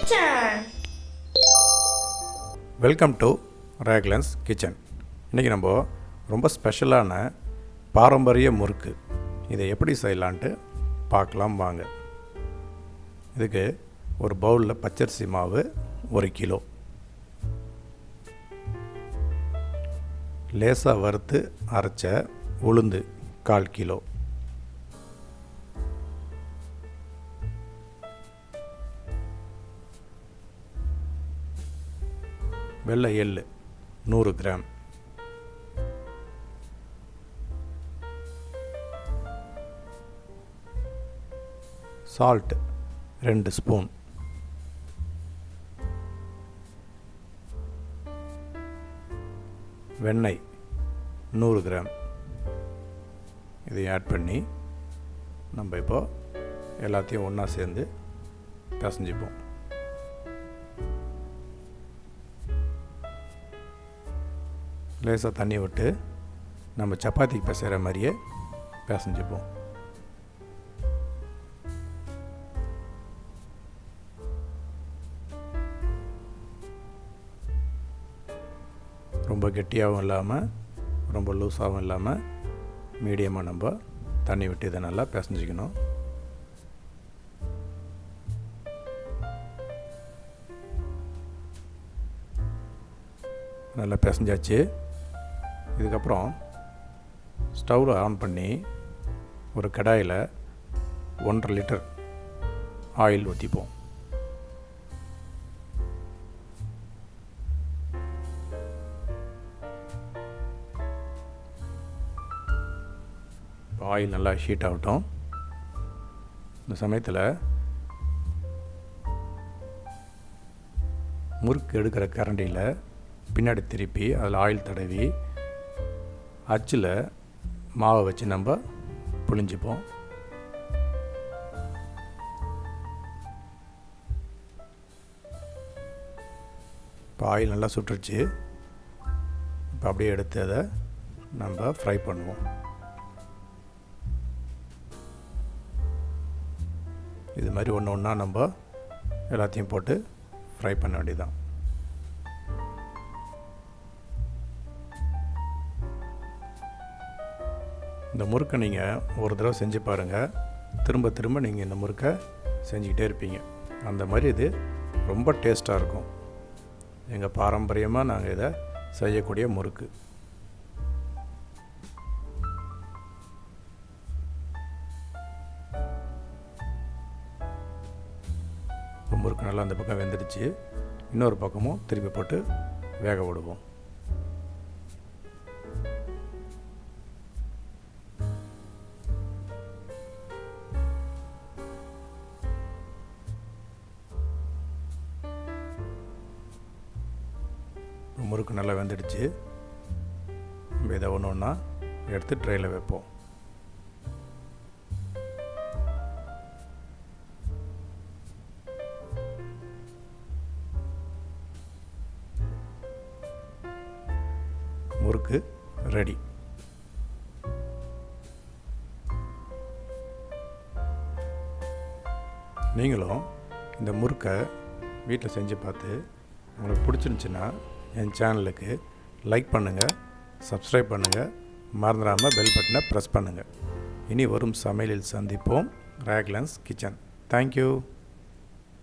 Kitchen. Welcome to ரேக்லன்ஸ் kitchen. இன்றைக்கி நம்ம ரொம்ப ஸ்பெஷலான பாரம்பரிய முறுக்கு இதை எப்படி செய்யலான்ட்டு பார்க்கலாம் வாங்க. இதுக்கு ஒரு பவுலில் பச்சரிசி மாவு 1 கிலோ, லேசாக வறுத்து அரைச்ச உளுந்து 1/4 கிலோ, வெள்ளை எள்ளு 100 கிராம், சால்ட் 2 ஸ்பூன், வெண்ணெய் 100 கிராம். இதை ஆட் பண்ணி நம்ம இப்போ எல்லாத்தையும் ஒன்றா சேர்ந்து பிசைஞ்சிப்போம். லேசாக தண்ணி விட்டு நம்ம சப்பாத்திக்கு பிசைகிற மாதிரியே பிசைஞ்சிப்போம். ரொம்ப கெட்டியாகவும் இல்லாமல் ரொம்ப லூஸாகவும் இல்லாமல் மீடியமாக நம்ம தண்ணி விட்டு இதை நல்லா பிசைஞ்சிக்கணும். நல்லா பிசைஞ்சாச்சு. இதுக்கப்புறம் ஸ்டவ்வில் ஆன் பண்ணி ஒரு கடாயில் 1.5 லிட்டர் ஆயில் ஊற்றிப்போம். ஆயில் நல்லா ஹீட் ஆகட்டும். இந்த சமயத்தில் முறுக்கு எடுக்கிற கரண்டியில் பின்னாடி திருப்பி அதில் ஆயில் தடவி அச்சில் மாவை வச்சு நம்ம புழிஞ்சிப்போம். இப்போ ஆயில் நல்லா சுட்டுருச்சு. இப்போ அப்படியே எடுத்து அதை நம்ம ஃப்ரை பண்ணுவோம். இது மாதிரி ஒன்று ஒன்றா நம்ம எல்லாத்தையும் போட்டு ஃப்ரை பண்ண வேண்டியதுதான். இந்த முறுக்கை நீங்கள் ஒரு தடவை செஞ்சு பாருங்கள். திரும்ப திரும்ப நீங்கள் இந்த முறுக்கை செஞ்சுக்கிட்டே இருப்பீங்க. அந்த மாதிரி இது ரொம்ப டேஸ்ட்டாக இருக்கும். எங்கள் பாரம்பரியமாக நாங்கள் இதை செய்யக்கூடிய முறுக்கு. முறுக்கு நல்லா அந்த பக்கம் வெந்துடுச்சு. இன்னொரு பக்கமும் திருப்பி போட்டு வேக விடுவோம். முறுக்கு நல்லா வெந்துடுச்சு. நம்ம இதை ஒன்று ஒன்றா எடுத்து ட்ரையில் வைப்போம். முறுக்கு ரெடி. நீங்களும் இந்த முறுக்கை வீட்டில் செஞ்சு பார்த்து உங்களுக்கு பிடிச்சிருந்துச்சின்னா என் சேனலுக்கு லைக் பண்ணுங்கள், சப்ஸ்கிரைப் பண்ணுங்கள், மறந்துடாமல் பெல் பட்டனை ப்ரெஸ் பண்ணுங்கள். இனி வரும் சமையலில் சந்திப்போம். ரேக்லன்ஸ் கிச்சன். தேங்க்யூ.